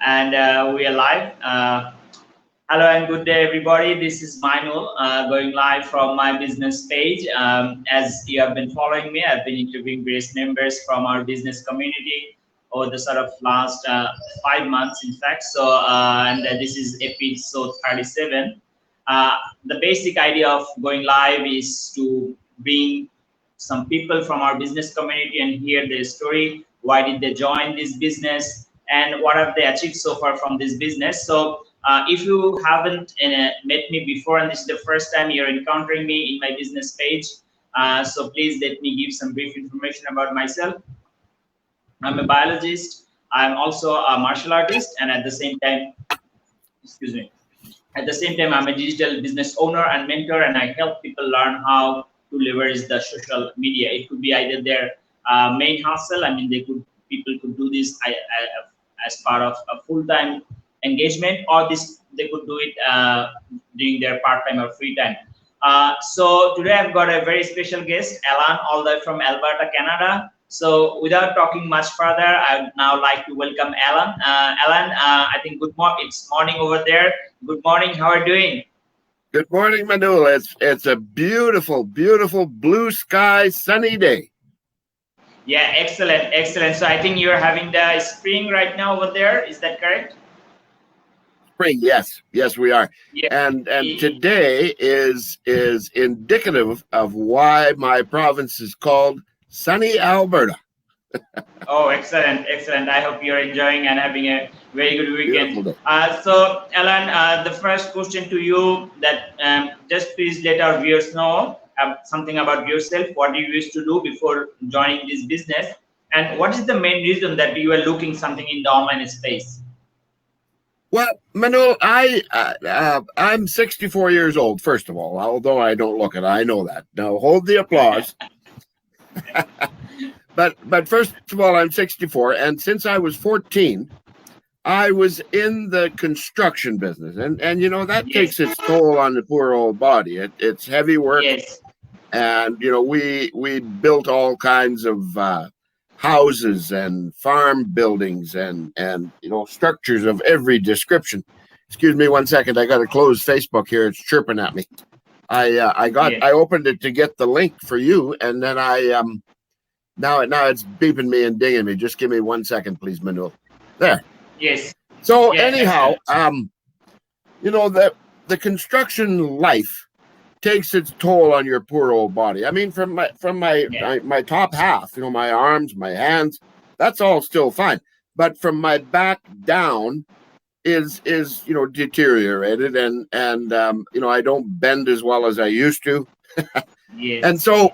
and we are live. Hello and good day, everybody. This is Mainul going live from my business page. As you have been following me, I've been interviewing various members from our business community over the sort of last 5 months, in fact. So, and this is episode 37. The basic idea of going live is to bring some people from our business community and hear their story. Why did they join this business, and what have they achieved so far from this business? So if you haven't met me before and this is the first time you're encountering me in my business page, so please let me give some brief information about myself. I'm a biologist. I'm also a martial artist, and at the same time, at the same time, I'm a digital business owner and mentor, and I help people learn how to leverage the social media. It could be either their main hustle. I mean, people could do this as part of a full-time engagement, or they could do it during their part-time or free time. So today I've got a very special guest, Alan, all the way from Alberta, Canada. So without talking much further, I would now like to welcome Alan. Alan, I think it's morning over there. Good morning. How are you doing? Good morning, Manula. It's a beautiful, beautiful blue sky, sunny day. Yeah, excellent, excellent. So I think you're having the spring right now over there. Is that correct? Spring, yes, we are. Yeah. And today is indicative of why my province is called sunny Alberta. Oh, excellent, excellent. I hope you're enjoying and having a very good weekend. So, Alan, the first question to you, that just please let our viewers know something about yourself, what you used to do before joining this business, and what is the main reason that you are looking something in the online space? Well, Manul, I'm 64 years old, first of all, although I don't look it. I know that. Now, hold the applause. But first of all, I'm 64, and since I was 14, I was in the construction business, and you know that takes its toll on the poor old body. It's heavy work, and you know we built all kinds of houses and farm buildings and you know structures of every description. Excuse me one second, I got to close Facebook here. It's chirping at me. I opened it to get the link for you, and then now it's beeping me and dinging me. Just give me 1 second, please, Manul. There. Yes. So anyhow, you know, the construction life takes its toll on your poor old body. I mean, from my top half, you know, my arms, my hands, that's all still fine. But from my back down is you know deteriorated, and you know I don't bend as well as I used to. Yes. And so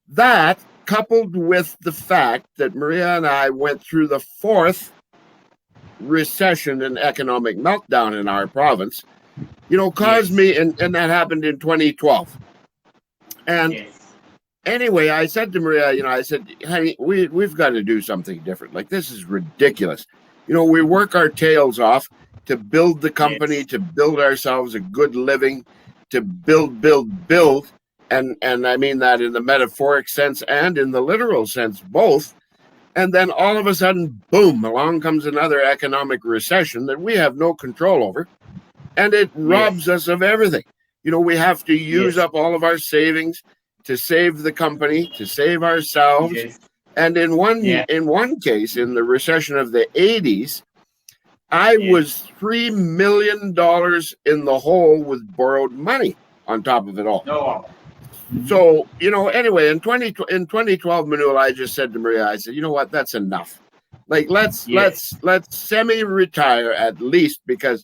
that, coupled with the fact that Maria and I went through the 4th recession and economic meltdown in our province, you know, caused me, and that happened in 2012. And anyway, I said to Maria, you know, I said, honey, we've got to do something different. Like, this is ridiculous. You know, we work our tails off to build the company, to build ourselves a good living, to build. And I mean that in the metaphoric sense and in the literal sense, both. And then all of a sudden, boom, along comes another economic recession that we have no control over. And it robs us of everything. You know, we have to use up all of our savings to save the company, to save ourselves. And in one case, in the recession of the 80s, I was $3 million in the hole with borrowed money on top of it all. Oh. So, you know, anyway, in 2012, Manul, I just said to Maria, I said, you know what, that's enough. Like, let's semi-retire at least, because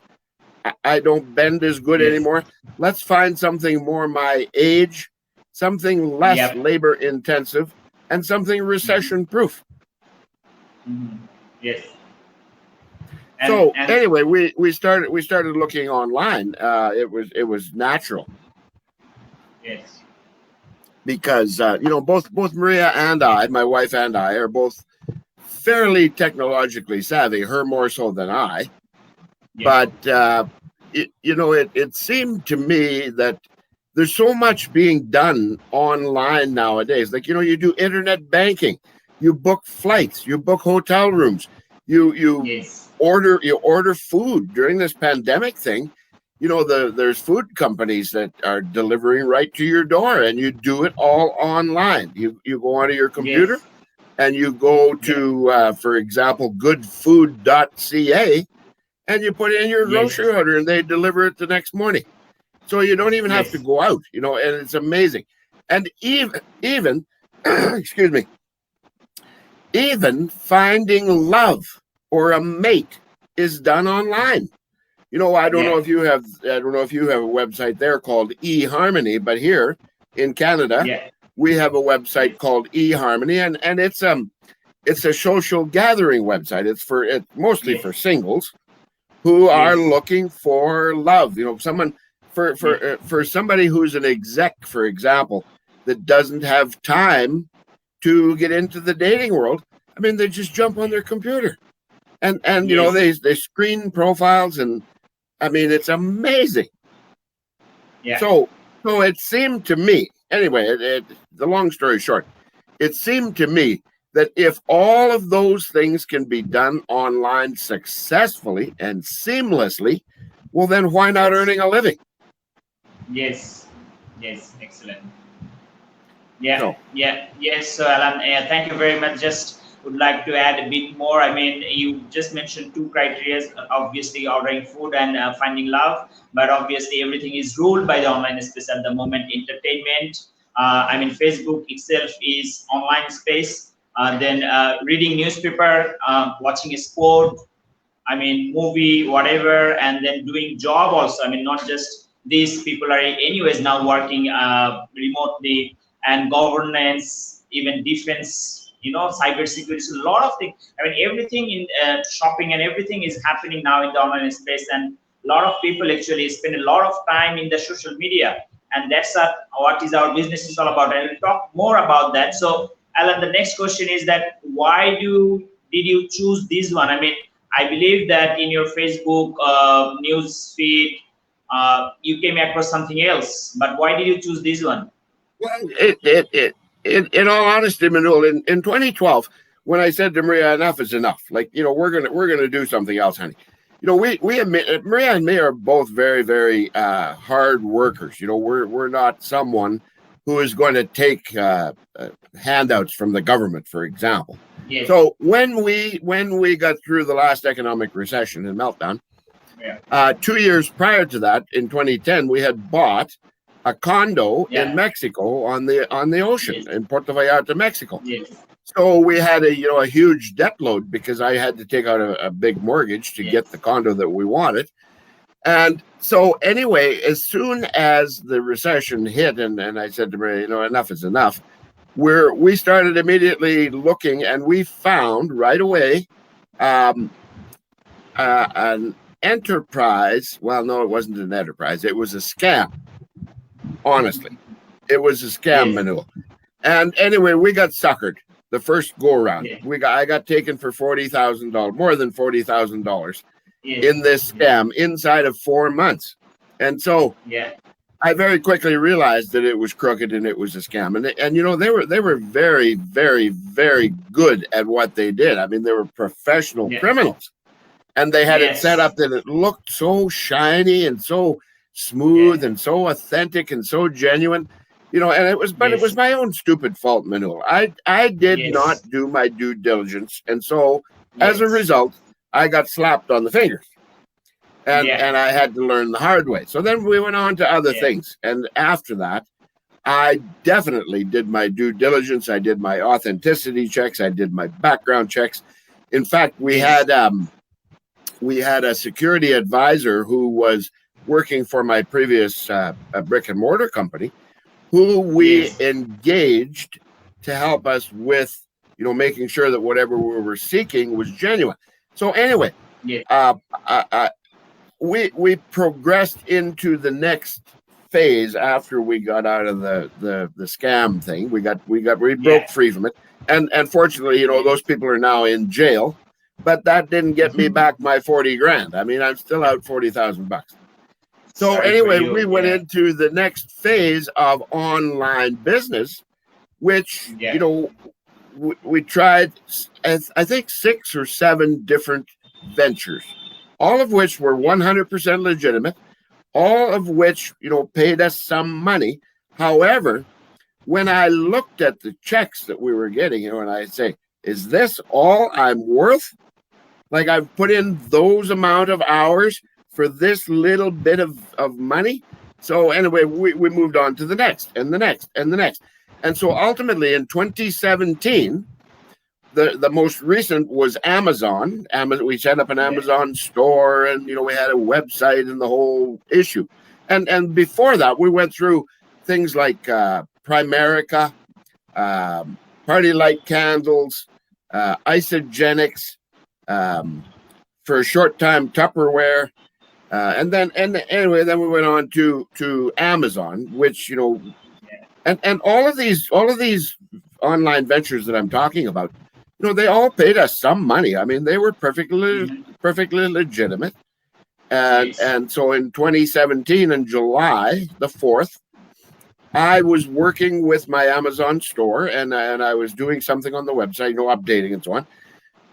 I don't bend as good anymore. Let's find something more my age, something less labor intensive, and something recession proof. Yes. So anyway, we started looking online. It was natural. Yes. Because you know, both Maria and I, my wife and I, are both fairly technologically savvy. Her more so than I. But you know, it seemed to me that there's so much being done online nowadays. Like, you know, you do internet banking, you book flights, you book hotel rooms, You Yes. order food during this pandemic thing. There's food companies that are delivering right to your door, and you do it all online. You go onto your computer, Yes. and you go to, for example, goodfood.ca, and you put in your Yes. grocery order, and they deliver it the next morning. So you don't even have to Yes. go out, and it's amazing. And even excuse me, even finding love or a mate is done online. I don't know if you have a website there called eHarmony, but here in Canada, we have a website called eHarmony, and it's a social gathering website. It's mostly for singles who are looking for love. Someone for somebody who's an exec, for example, that doesn't have time to get into the dating world. I mean, they just jump on their computer and they screen profiles, and I mean, it's amazing. Yeah. So it seemed to me, anyway, the long story short, it seemed to me that if all of those things can be done online successfully and seamlessly, well, then why not earning a living? Yes. Yes. Excellent. Yeah. Yes. So, Alan, thank you very much. Just would like to add a bit more. I mean, you just mentioned two criteria, obviously ordering food and finding love, but obviously everything is ruled by the online space at the moment. Entertainment, I mean, Facebook itself is online space. Then reading newspaper, watching a sport, I mean, movie, whatever, and then doing job also. I mean, not just these people are anyways now working remotely, and governance, even defense, cyber security, a lot of things. I mean, everything in shopping and everything is happening now in the online space, and a lot of people actually spend a lot of time in the social media, and that's what is our business is all about. And we'll talk more about that. So, Alan, the next question is that why did you choose this one? I mean, I believe that in your Facebook news feed, you came across something else, but why did you choose this one? Well, in all honesty, Manul, in 2012, when I said to Maria, enough is enough. Like, we're gonna do something else, honey. We admit, Maria and me are both very, very hard workers. We're not someone who is going to take handouts from the government, for example. Yes. So when we got through the last economic recession and meltdown, 2 years prior to that, in 2010, we had bought a condo in Mexico on the ocean in Puerto Vallarta, Mexico. Yes. So we had a huge debt load because I had to take out a big mortgage to get the condo that we wanted. And so anyway, as soon as the recession hit, and I said to Maria, enough is enough, we started immediately looking, and we found right away an enterprise. Well, no, it wasn't an enterprise. It was a scam. Honestly, it was a scam, Manul. And anyway, we got suckered the first go around. I got taken for $40,000, more than $40,000 in this scam inside of 4 months. And so I very quickly realized that it was crooked and it was a scam. And they were very, very, very good at what they did. I mean, they were professional criminals, and they had it set up that it looked so shiny and so smooth and so authentic and so genuine. And it was my own stupid fault, Manul. I did not do my due diligence, and so as a result, I got slapped on the fingers. And I had to learn the hard way. So then we went on to other things. And after that, I definitely did my due diligence. I did my authenticity checks. I did my background checks. In fact, we had a security advisor who was working for my previous brick and mortar company, who we engaged to help us with, making sure that whatever we were seeking was genuine. So anyway, we progressed into the next phase after we got out of the scam thing. We broke free from it, and fortunately, those people are now in jail. But that didn't get me back my 40 grand. I mean, I'm still out $40,000. So anyway, we went into the next phase of online business, which we tried, I think, 6 or 7 different ventures, all of which were 100% legitimate, all of which, paid us some money. However, when I looked at the checks that we were getting, and I say, is this all I'm worth? Like, I've put in those amount of hours for this little bit of money. So anyway, we moved on to the next and the next and the next. And so ultimately in 2017, the most recent was Amazon. We set up an Amazon store, and we had a website and the whole issue. And before that, we went through things like Primerica, Party Light Candles, Isagenix, for a short time Tupperware, and then we went on to Amazon, which and all of these online ventures that I'm talking about, they all paid us some money. I mean, they were perfectly legitimate. And so in 2017, in July the 4th, I was working with my Amazon store, and I was doing something on the website, updating and so on.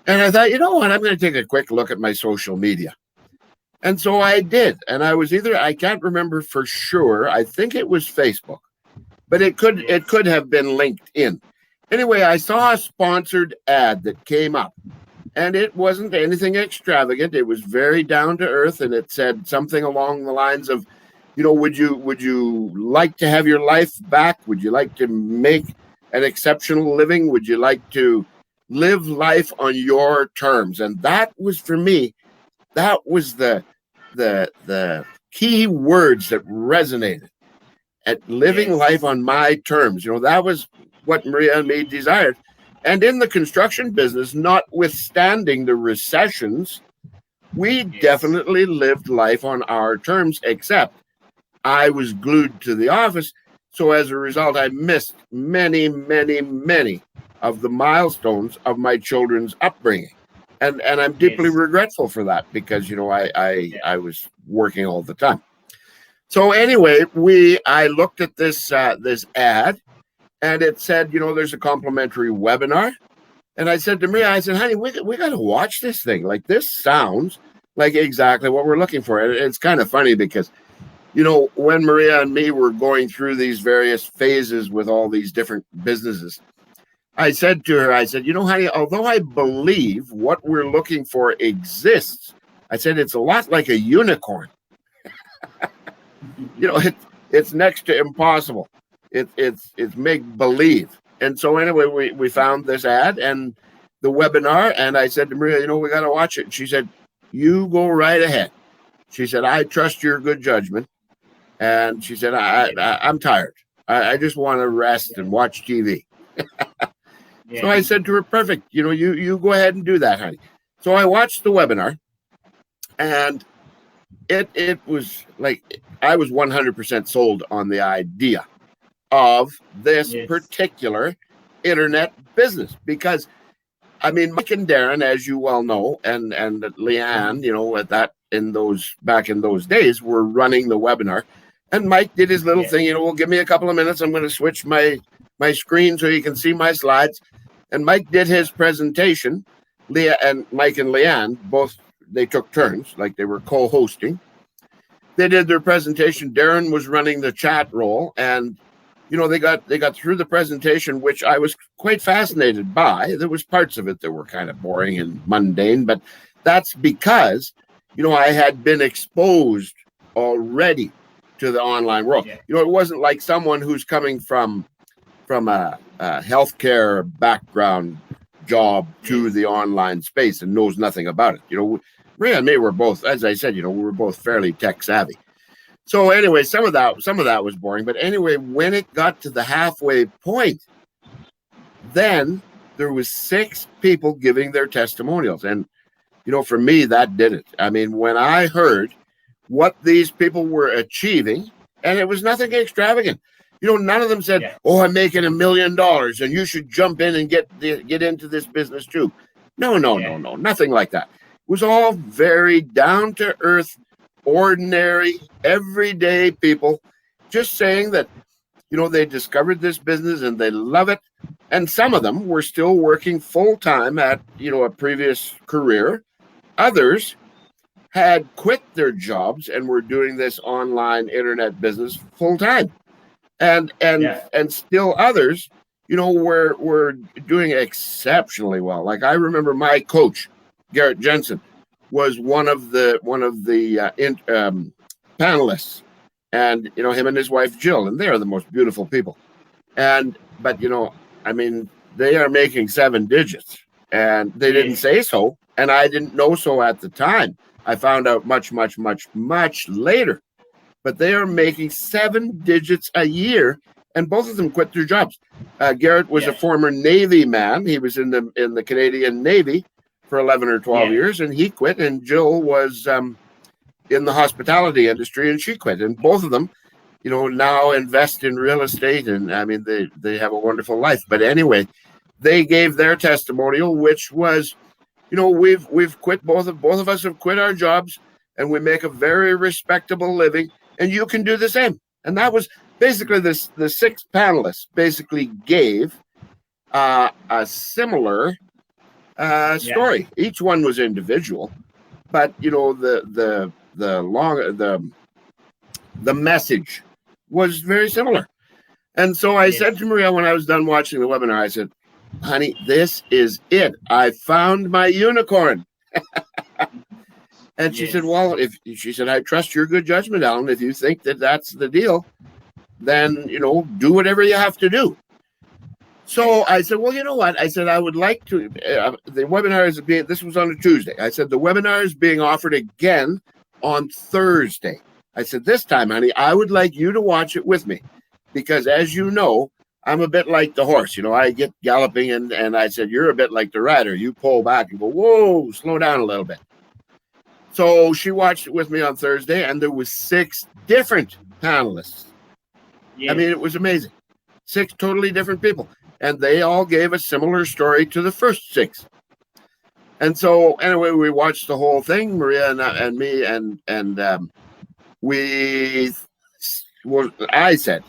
And I thought, what, I'm going to take a quick look at my social media. And so I did. And I was I can't remember for sure. I think it was Facebook, but it could have been LinkedIn. Anyway, I saw a sponsored ad that came up, and it wasn't anything extravagant. It was very down to earth, and it said something along the lines of, would you like to have your life back? Would you like to make an exceptional living? Would you like to live life on your terms? And that was, for me, that was the key words that resonated. At living life on my terms. That was what Maria and me desired. And in the construction business, notwithstanding the recessions, we definitely lived life on our terms, except I was glued to the office. So as a result, I missed many, many, many of the milestones of my children's upbringing. And I'm deeply regretful for that, because, I was working all the time. So anyway, I looked at this ad, and it said, there's a complimentary webinar. And I said to Maria, honey, we got to watch this thing. Like, this sounds like exactly what we're looking for. And it's kind of funny because, when Maria and me were going through these various phases with all these different businesses, I said to her, honey, although I believe what we're looking for exists, I said, it's a lot like a unicorn. It's next to impossible. It's make believe. And so anyway, we found this ad and the webinar, and I said to Maria, we got to watch it. And she said, you go right ahead. She said, I trust your good judgment. And she said, I'm tired. I just want to rest and watch TV. So I said to her, perfect. You go ahead and do that, honey. So I watched the webinar, and it was like, I was 100% sold on the idea of this particular internet business, because Mike and Darren, as you well know, and Leanne, back in those days, were running the webinar, and Mike did his little thing, well, give me a couple of minutes, I'm going to switch my screen so you can see my slides. And Mike did his presentation. Mike and Leanne, both, they took turns, like they were co-hosting. They did their presentation. Darren was running the chat role, and they got through the presentation, which I was quite fascinated by. There was parts of it that were kind of boring and mundane, but that's because I had been exposed already to the online world. It wasn't like someone who's coming from a healthcare background job to the online space and knows nothing about it. Maria and me were both, as I said, we were both fairly tech savvy. So anyway, some of that was boring. But anyway, when it got to the halfway point, then there was 6 people giving their testimonials. And, for me, that did it. When I heard what these people were achieving, and it was nothing extravagant. None of them said, oh, I'm making $1 million and you should jump in and get into this business too. No, nothing like that. It was all very down to earth, ordinary, everyday people just saying that they discovered this business and they love it. And some of them were still working full time at, a previous career. Others had quit their jobs and were doing this online internet business full time. And still others, were doing exceptionally well. Like I remember my coach, Garrett Jensen, was one of the panelists, and him and his wife Jill, and they are the most beautiful people. But they are making 7 digits, and they didn't say so, and I didn't know so at the time. I found out much, much, much, much later. But they are making 7 digits a year, and both of them quit their jobs. Garrett was a former Navy man. He was in the Canadian Navy for 11 or 12 years, and he quit. And Jill was in the hospitality industry, and she quit. And both of them, now invest in real estate, and they have a wonderful life. But anyway, they gave their testimonial, which was, we've quit. Both of us have quit our jobs, and we make a very respectable living. And you can do the same. And that was basically the 6 panelists basically gave a similar story. Each one was individual, but the message was very similar. And so I said to Maria when I was done watching the webinar, I said, honey, this is it. I found my unicorn. And she said, well, I trust your good judgment, Alan. If you think that that's the deal, then, do whatever you have to do. So I said, well, you know what? I said, I would like to, the webinar this was on a Tuesday. I said, the webinar is being offered again on Thursday. I said, this time, honey, I would like you to watch it with me. Because as you know, I'm a bit like the horse. I get galloping and I said, you're a bit like the rider. You pull back and go, whoa, slow down a little bit. So she watched it with me on Thursday, and there was 6 different panelists. It was amazing. 6 totally different people. And they all gave a similar story to the first 6. And so, anyway, we watched the whole thing, Maria and me, and I said,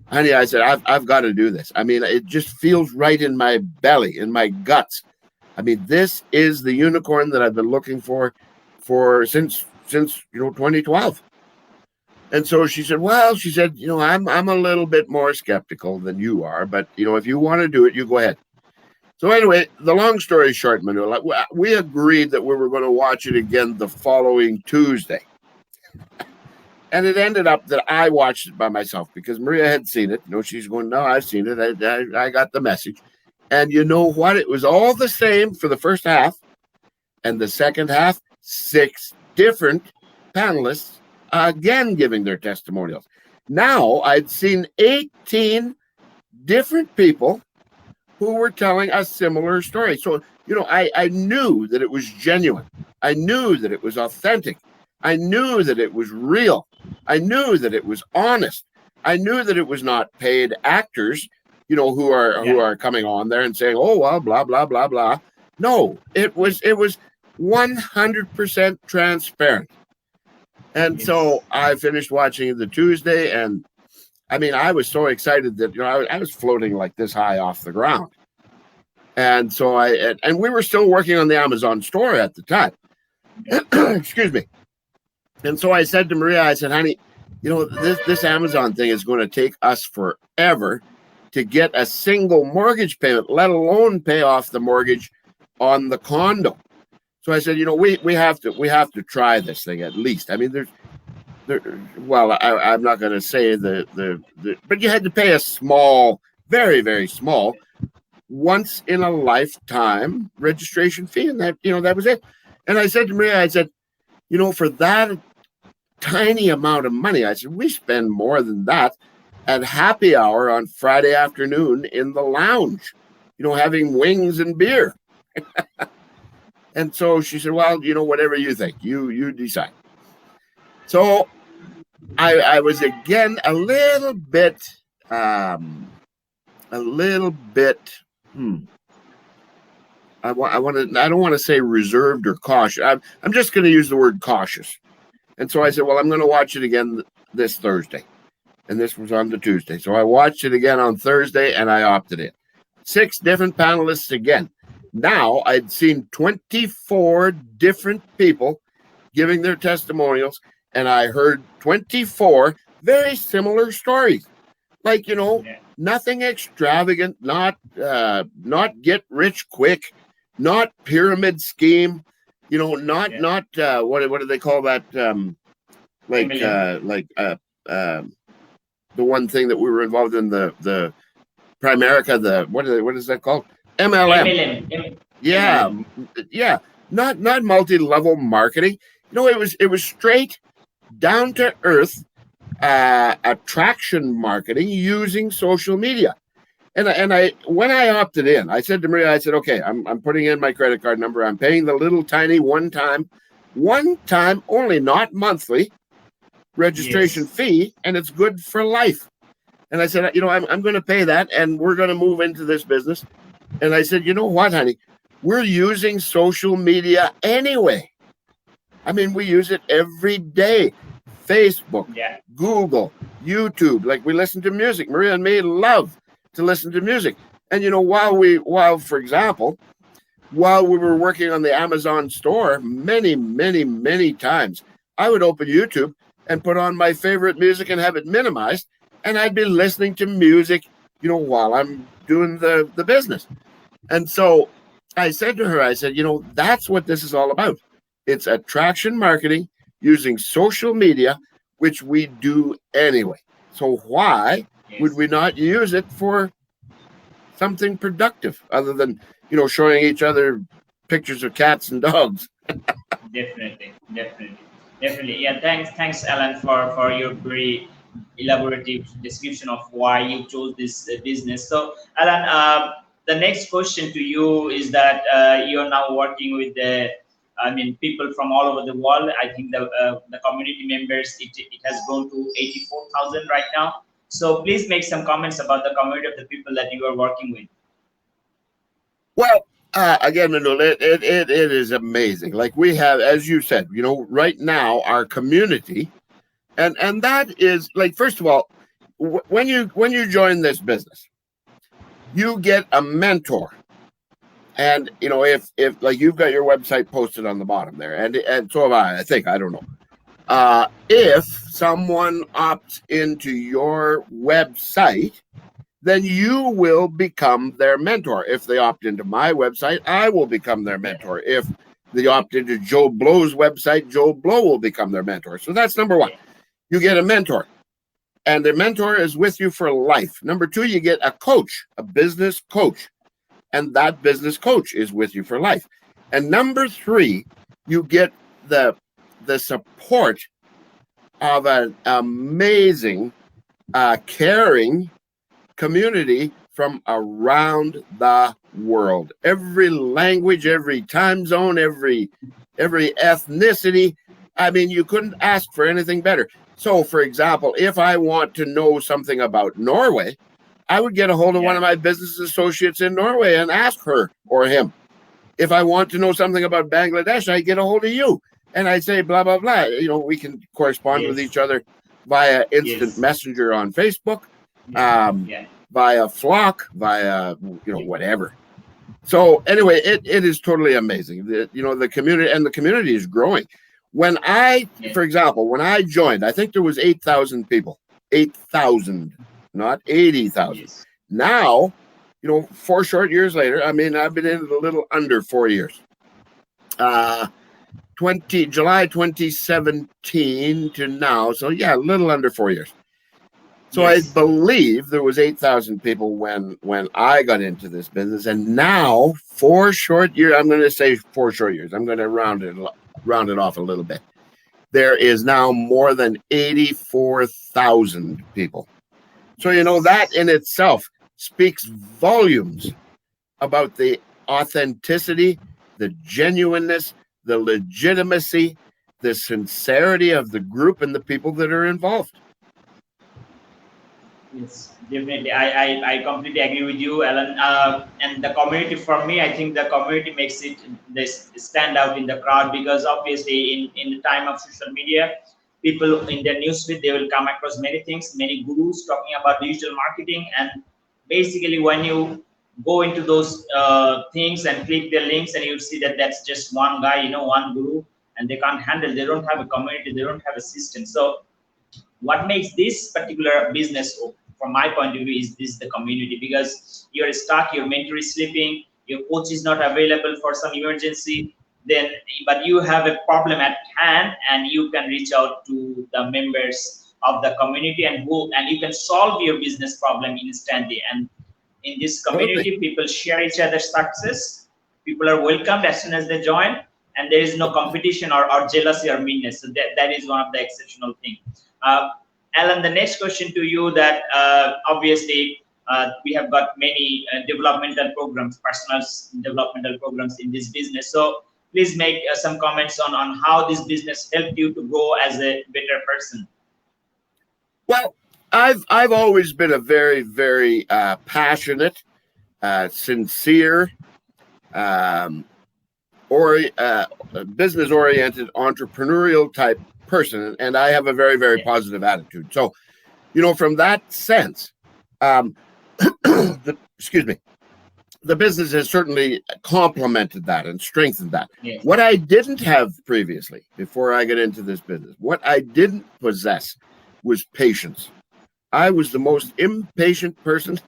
honey, I've got to do this. It just feels right in my belly, in my guts. This is the unicorn that I've been looking for since 2012. And so she said, I'm a little bit more skeptical than you are, but if you want to do it, you go ahead. So anyway, the long story short, Manula, we agreed that we were going to watch it again the following Tuesday. And it ended up that I watched it by myself because Maria had seen it. She's going, no, I've seen it. I got the message. And you know what? It was all the same for the first half. And the second half, 6 different panelists again giving their testimonials. Now I'd seen 18 different people who were telling a similar story. So, I knew that it was genuine. I knew that it was authentic. I knew that it was real. I knew that it was honest. I knew that it was not paid actors, who are coming on there and saying, oh, well, blah, blah, blah, blah. No, it was 100% transparent. And so I finished watching the Tuesday, and I was so excited that I was floating like this high off the ground. And so and we were still working on the Amazon store at the time. Excuse me. And so I said to Maria, I said, honey, this Amazon thing is going to take us forever to get a single mortgage payment, let alone pay off the mortgage on the condo. So I said, we have to try this thing at least. I'm not going to say but you had to pay a small, very, very small, once in a lifetime registration fee, and that was it. And I said to Maria, for that tiny amount of money, I said, we spend more than that at happy hour on Friday afternoon in the lounge, having wings and beer. And so she said, well, whatever you think, you decide. So I was again a little bit, I don't want to say reserved or cautious. I'm just going to use the word cautious. And so I said, well, I'm going to watch it again this Thursday. and this was on the Tuesday. So I watched it again on Thursday, and I opted in. 6 different panelists again. Now I'd seen 24 different people giving their testimonials, and I heard 24 very similar stories. Like, you know, nothing extravagant, not get rich quick, not pyramid scheme, you know, not what do they call that? The one thing that we were involved in, the Primerica, the what is that called? MLM. Yeah. Not multi-level marketing. You know, it was straight down to earth attraction marketing using social media. And I when I opted in, I said to Maria, I said, okay, I'm putting in my credit card number. I'm paying the little tiny one time only, not monthly registration fee, and it's good for life. And I said, you know, I'm going to pay that, and we're going to move into this business. And I said, you know what, honey, we're using social media anyway. I mean, we use it every day. Facebook, Google, YouTube. Like, we listen to music. Maria and me love to listen to music. And, you know, while, for example, while we were working on the Amazon store, many times, I would open YouTube and put on my favorite music and have it minimized. And I'd be listening to music, you know, while I'm doing the business. And so I said to her, I said, you know, that's what this is all about. It's attraction marketing using social media, which we do anyway. So why would we not use it for something productive other than, you know, showing each other pictures of cats and dogs? Definitely. Yeah, thanks, Alan, for your very elaborative description of why you chose this business. So, Alan, the next question to you is that you're now working with people from all over the world. I think the community members, it has grown to 84,000 right now. So please make some comments about the community of the people that you are working with. Well, again, Manul, it is amazing. Like, we have, as you said, you know, right now our community, and that is, like, first of all, when you join this business, you get a mentor. And, you know, if like, you've got your website posted on the bottom there, and so have I think, I don't know. If someone opts into your website, then you will become their mentor. If they opt into my website, I will become their mentor. If they opt into Joe Blow's website, Joe Blow will become their mentor. So that's number one. You get a mentor, and the mentor is with you for life. Number two, you get a coach, a business coach. And that business coach is with you for life. And number three, you get the support of an amazing, caring community from around the world. Every language, every time zone, every ethnicity. I mean, you couldn't ask for anything better. So, for example, if I want to know something about Norway, I would get a hold of one of my business associates in Norway and ask her or him. If I want to know something about Bangladesh, I get a hold of you and I say, blah, blah, blah. You know, we can correspond with each other via instant messenger on Facebook, via Flock, via, you know, whatever. So anyway, it is totally amazing. You know, the community is growing. When for example, when I joined, I think there was 8,000 people, 8,000. Not 80,000. Now, you know, 4 short years later, I mean, I've been in it a little under 4 years. July 2017 to now. So yeah, a little under 4 years. So I believe there was 8,000 people when I got into this business, and now 4 short years. I'm going to say 4 short years. I'm going to round it off a little bit. There is now more than 84,000 people. So, you know, that in itself speaks volumes about the authenticity, the genuineness, the legitimacy, the sincerity of the group and the people that are involved. Yes, definitely. I completely agree with you, Alan. And the community, for me, I think the community makes it stand out in the crowd, because obviously in the time of social media, people in their newsfeed, they will come across many things, many gurus talking about digital marketing. And basically when you go into those things and click their links, and you see that that's just one guy, you know, one guru, and they can't handle, they don't have a community, they don't have a system. So what makes this particular business, from my point of view, is this the community. Because you're stuck, your mentor is sleeping, your coach is not available for some emergency, then but you have a problem at hand, and you can reach out to the members of the community, and you can solve your business problem instantly. And in this community, people share each other's success, people are welcomed as soon as they join, and there is no competition or jealousy or meanness. So that is one of the exceptional things. Alan, the next question to you, that obviously we have got many developmental programs, personal developmental programs in this business. So please make some comments on how this business helped you to grow as a better person. Well, I've always been a very, very passionate, sincere, business-oriented, entrepreneurial type person, and I have a very, very positive attitude. So, you know, from that sense, excuse me, the business has certainly complemented that and strengthened that. Yes. What I didn't have previously, before I got into this business, what I didn't possess was patience. I was the most impatient person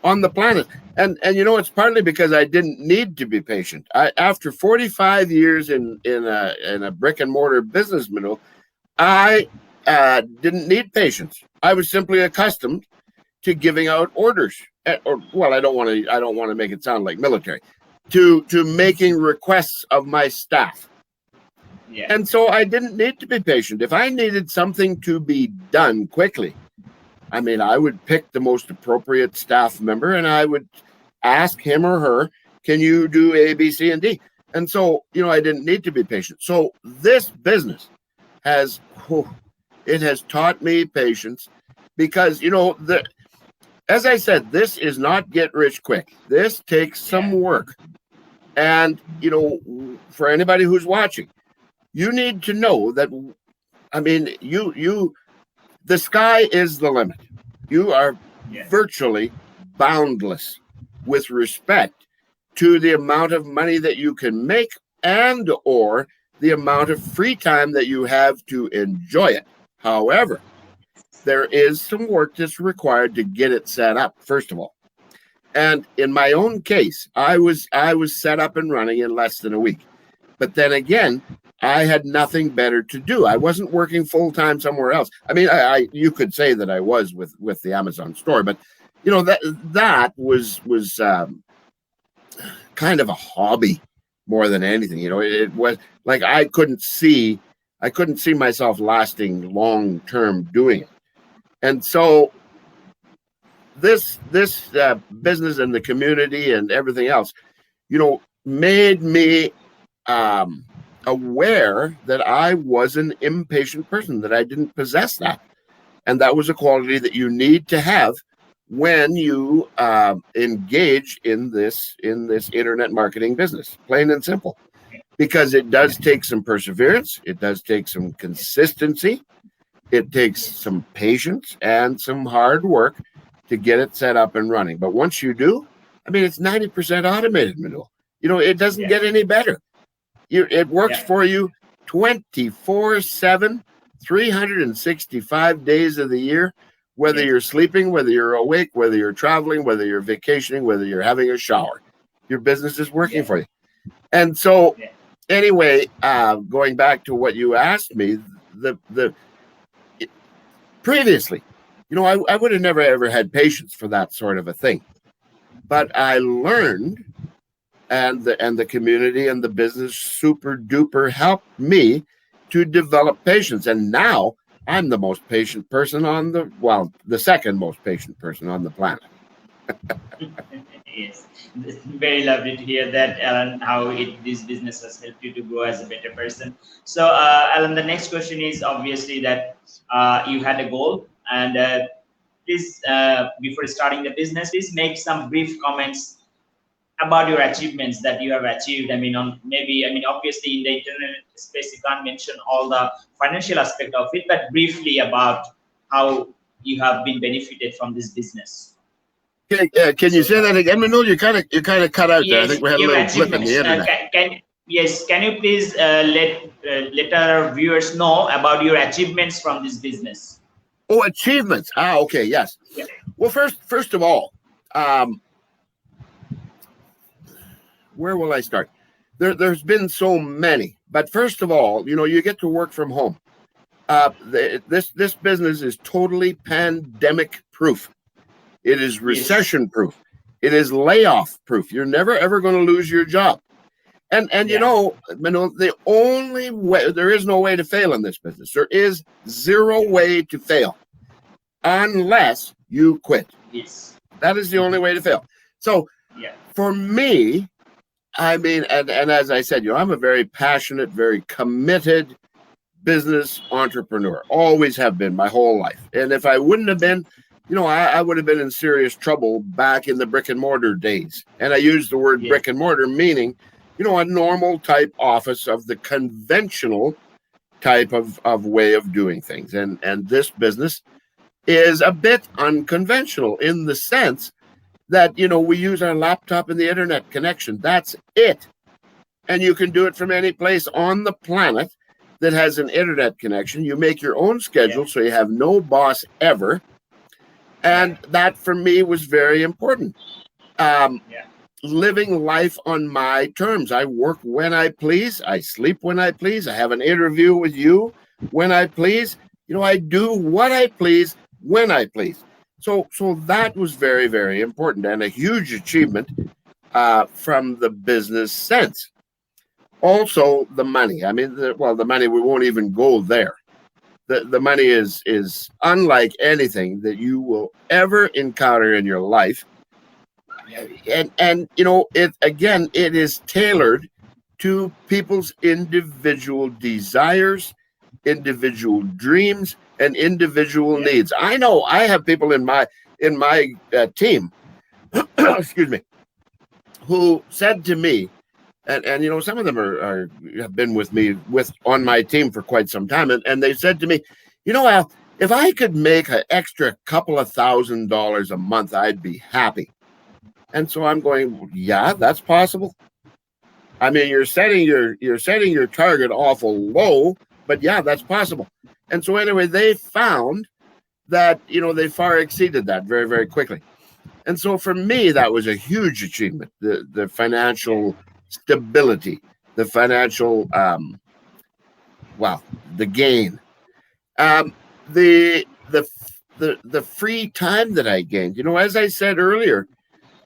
on the planet. And you know, it's partly because I didn't need to be patient. After 45 years in a brick and mortar business model, I didn't need patience. I was simply accustomed to giving out orders. Or, well, I don't want to make it sound like military, to making requests of my staff. Yeah. And so I didn't need to be patient. If I needed something to be done quickly, I mean, I would pick the most appropriate staff member and I would ask him or her, can you do A, B, C, and D? And so, you know, I didn't need to be patient. So this business has taught me patience, because, you know, as I said, this is not get rich quick. This takes some work. And, you know, for anybody who's watching, you need to know that, I mean, the sky is the limit. You are virtually boundless with respect to the amount of money that you can make and or the amount of free time that you have to enjoy it. However, there is some work that's required to get it set up, first of all. And in my own case, I was set up and running in less than a week. But then again, I had nothing better to do. I wasn't working full-time somewhere else. I mean, you could say that I was with the Amazon store, but you know, that was kind of a hobby more than anything. You know, it was like I couldn't see myself lasting long-term doing it. And so this business and the community and everything else, you know, made me aware that I was an impatient person, that I didn't possess that. And that was a quality that you need to have when you engage in this internet marketing business, plain and simple, because it does take some perseverance. It does take some consistency. It takes some patience and some hard work to get it set up and running. But once you do, I mean, it's 90% automated, Manul. You know, it doesn't get any better. It works for you 24/7, 365 days of the year, whether you're sleeping, whether you're awake, whether you're traveling, whether you're vacationing, whether you're having a shower. Your business is working for you. And so anyway, going back to what you asked me, previously, you know, I would have never ever had patience for that sort of a thing. But I learned, and the community and the business super duper helped me to develop patience. And now I'm the most patient person the second most patient person on the planet. Yes, it's very lovely to hear that, Alan, how this business has helped you to grow as a better person. So, Alan, the next question is obviously that you had a goal, and please, before starting the business, please make some brief comments about your achievements that you have achieved. I mean, obviously in the internet space, you can't mention all the financial aspect of it, but briefly about how you have been benefited from this business. Can you say that again, Manul? You kind of cut out there. I Yes, think we had a your little blip in the achievements. internet. Can you please let our viewers know about your achievements from this business? Oh, achievements. Okay, yes. Yeah. Well, first of all, where will I start? There's been so many, but first of all, you get to work from home. This business is totally pandemic proof. It is recession proof. It is layoff proof. You're never ever going to lose your job. And Manul, the only way, there is no way to fail in this business. There is zero way to fail unless you quit. Yes. That is the only way to fail. So for me, and as I said, I'm a very passionate, very committed business entrepreneur. Always have been my whole life. And if I wouldn't have been, I would have been in serious trouble back in the brick and mortar days. And I use the word brick and mortar meaning, a normal type office of the conventional type of way of doing things. And this business is a bit unconventional in the sense that, we use our laptop and the internet connection. That's it. And you can do it from any place on the planet that has an internet connection. You make your own schedule, so you have no boss ever. And that for me was very important. Living life on my terms. I work when I please. I sleep when I please. I have an interview with you when I please. I do what I please when I please. So that was very, very important and a huge achievement from the business sense. Also, the money. The money, we won't even go there. The money is unlike anything that you will ever encounter in your life. And it is tailored to people's individual desires, individual dreams, and individual needs. I know I have people in my team, excuse me, who said to me, and some of them have been with me on my team for quite some time, and they said to me, Al, if I could make an extra couple of $1,000s a month, I'd be happy. And so I'm going, yeah, that's possible. You're setting your target awful low, but yeah, that's possible. And so anyway, they found that they far exceeded that very, very quickly. And so for me, that was a huge achievement. The financial stability, the financial the gain, the free time that I gained. As I said earlier,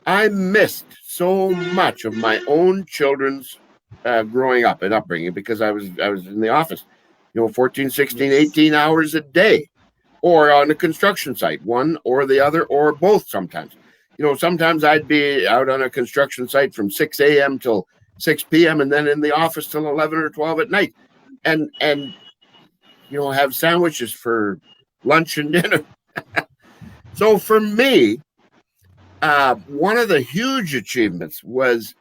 I missed so much of my own children's growing up and upbringing because I was in the office, 14, 16, 18 hours a day, or on a construction site, one or the other, or both sometimes. Sometimes I'd be out on a construction site from 6 a.m. till 6 p.m. and then in the office till 11 or 12 at night and have sandwiches for lunch and dinner. So for me, one of the huge achievements was,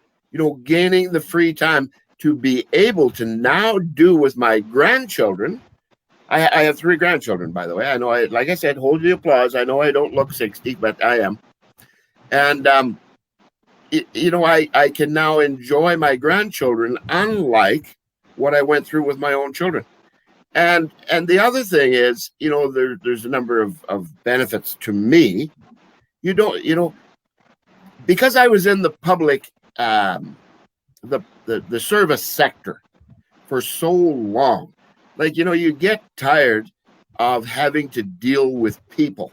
gaining the free time to be able to now do with my grandchildren. I have 3 grandchildren, by the way. I know, like I said, hold the applause. I know I don't look 60, but I am. And, I can now enjoy my grandchildren unlike what I went through with my own children. And the other thing is, there's a number of benefits to me. Because I was in the public, the service sector for so long, you get tired of having to deal with people.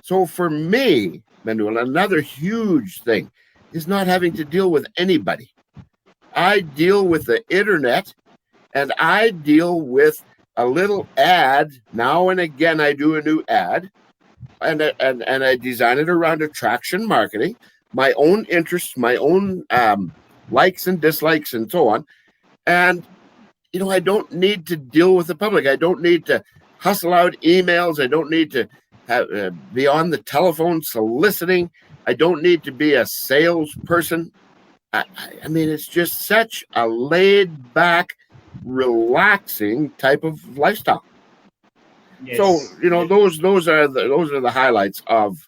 So for me, Manuel, another huge thing is not having to deal with anybody. I deal with the internet, and I deal with a little ad. Now and again, I do a new ad, and I design it around attraction marketing, my own interests, my own likes and dislikes, and so on. And I don't need to deal with the public. I don't need to hustle out emails. I don't need to be on the telephone soliciting. I don't need to be a salesperson. I mean, it's just such a laid back, relaxing type of lifestyle. So, Yes. you know, Yes. those are the highlights of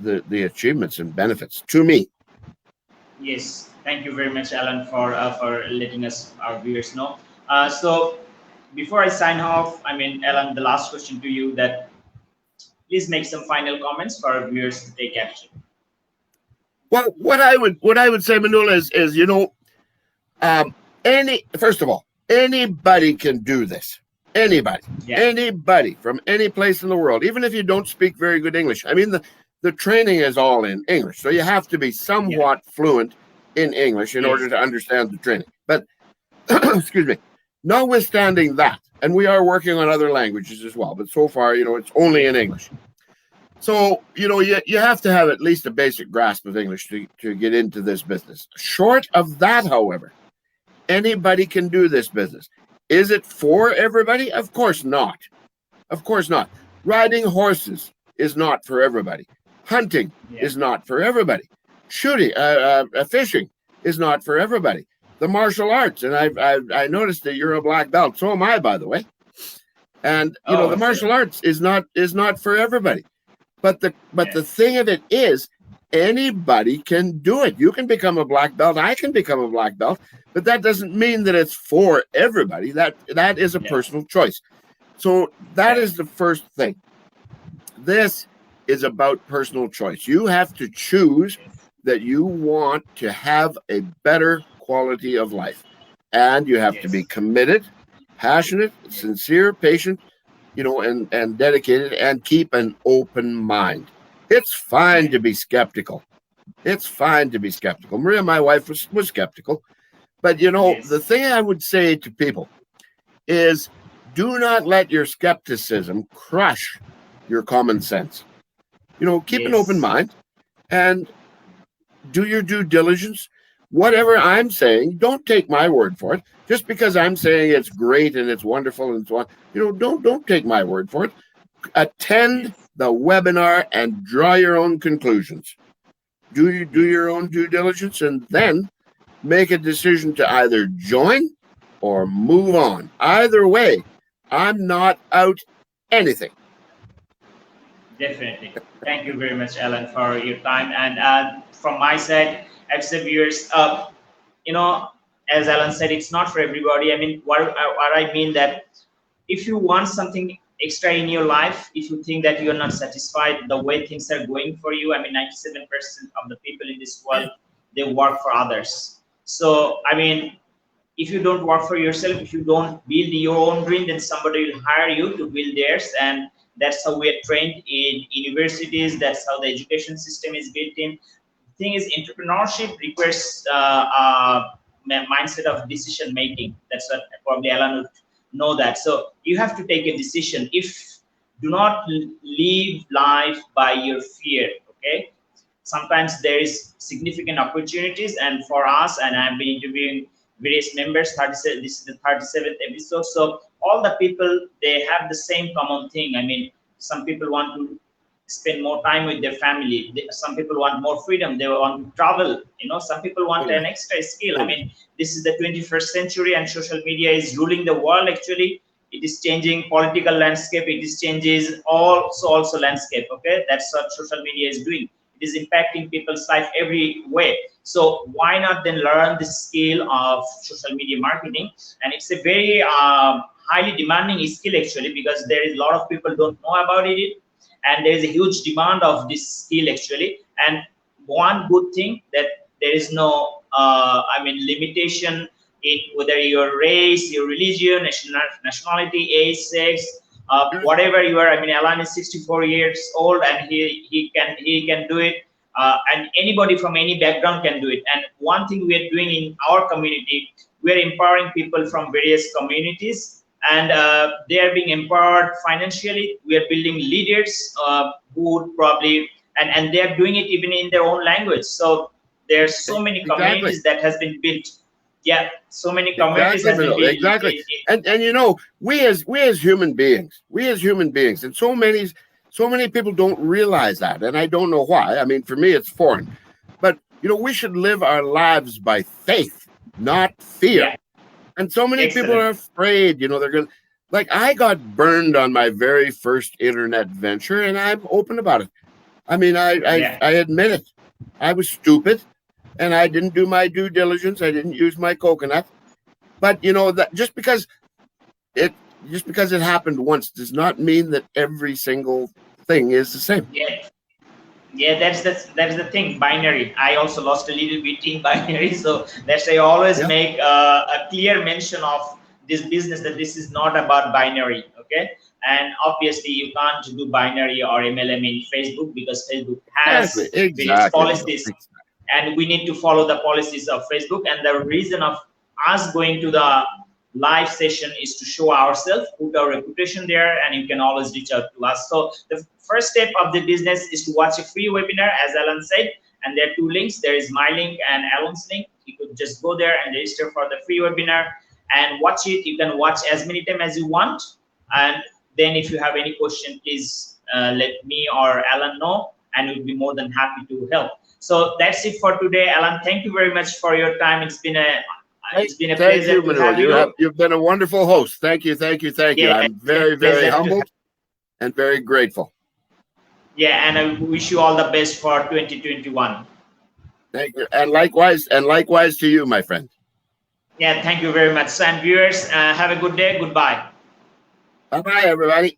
the achievements and benefits to me. Yes, thank you very much, Alan, for letting us our viewers know. So before I sign off, I mean, Alan, the last question to you that please make some final comments for our viewers to take action. Well, what I would say, Manula, is you know, first of all, anybody can do this. Anybody from any place in the world, even if you don't speak very good English. I mean, the training is all in English, so you have to be somewhat fluent in English in order to understand the training. But excuse me, notwithstanding that, and we are working on other languages as well, but so far, you know, it's only in English. So, you know, you have to have at least a basic grasp of English to get into this business. Short of that, however, anybody can do this business. Is it for everybody? Of course not. Of course not. Riding horses is not for everybody. Hunting is not for everybody. Shooting, fishing is not for everybody. The martial arts, and I noticed that you're a black belt. So am I, by the way. And you know, the martial arts is not for everybody. But the thing of it is, anybody can do it. You can become a black belt. I can become a black belt. But that doesn't mean that it's for everybody. That is a personal choice. So that is the first thing. This is about personal choice. You have to choose that you want to have a better quality of life. And you have to be committed, passionate, sincere, patient, you know, and dedicated, and keep an open mind. It's fine to be skeptical. It's fine to be skeptical. Maria, my wife, was skeptical. But, you know, the thing I would say to people is do not let your skepticism crush your common sense. You know, keep an open mind and do your due diligence. Whatever I'm saying, don't take my word for it. Just because I'm saying it's great and it's wonderful and so on, you know, don't take my word for it. Attend the webinar and draw your own conclusions. Do your own due diligence and then make a decision to either join or move on. Either way, I'm not out anything. Definitely. Thank you very much, Alan, for your time. And from my side, as the viewers, you know, as Alan said, it's not for everybody. I mean, what I mean that if you want something extra in your life, if you think that you're not satisfied the way things are going for you, I mean, 97% of the people in this world, they work for others. So, I mean, if you don't work for yourself, if you don't build your own dream, then somebody will hire you to build theirs. And that's how we are trained in universities. That's how the education system is built in. The thing is, entrepreneurship requires a mindset of decision making. That's what probably Alan would know that. So you have to take a decision. Do not live life by your fear, okay? Sometimes there is significant opportunities, and for us, and I've been interviewing various members, 37, this is the 37th episode. So all the people, they have the same common thing. I mean, some people want to spend more time with their family. Some people want more freedom. They want to travel. You know, some people want an extra skill. I mean, this is the 21st century, and social media is ruling the world. Actually, it is changing political landscape. It is changes also landscape. Okay, that's what social media is doing. It is impacting people's life every way. So why not then learn the skill of social media marketing? And it's a very highly demanding skill actually, because there is a lot of people don't know about it, and there is a huge demand of this skill actually. And one good thing that there is no limitation in whether your race, your religion, nationality, age, sex, whatever you are. I mean, Alan is 64 years old, and he can do it, and anybody from any background can do it. And one thing we are doing in our community, we are empowering people from various communities, and they are being empowered financially. We are building leaders who would probably, and they are doing it even in their own language. So there are so many communities that has been built. Yeah, so many communities has been built. Exactly. And you know, we as human beings, and so many people don't realize that, and I don't know why. I mean, for me, it's foreign. But We should live our lives by faith, not fear. Yeah. And so many Excellent. people are afraid, they're going to, like, I got burned on my very first internet venture, and I'm open about it. I mean, I admit it. I was stupid, and I didn't do my due diligence. I didn't use my coconut. But that just because it happened once does not mean that every single thing is the same. Yeah, that's the thing. Binary. I also lost a little bit in binary, so that's why I always make a clear mention of this business, that this is not about binary. Okay, and obviously you can't do binary or MLM in Facebook, because Facebook has various policies, and we need to follow the policies of Facebook. And the reason of us going to the live session is to show ourselves, put our reputation there, and you can always reach out to us. So the first step of the business is to watch a free webinar, as Alan said, and there are two links. There is my link and Alan's link. You could just go there and register for the free webinar and watch it. You can watch as many times as you want, and then if you have any question, please let me or Alan know, and we'll be more than happy to help. So that's it for today, Alan. Thank you very much for your time. It's been a pleasure to have you. You've been a wonderful host. Thank you. I'm very, very humbled and very grateful. Yeah, and I wish you all the best for 2021. Thank you, and likewise to you, my friend. Yeah, thank you very much. And viewers, have a good day. Goodbye. Bye-bye, everybody.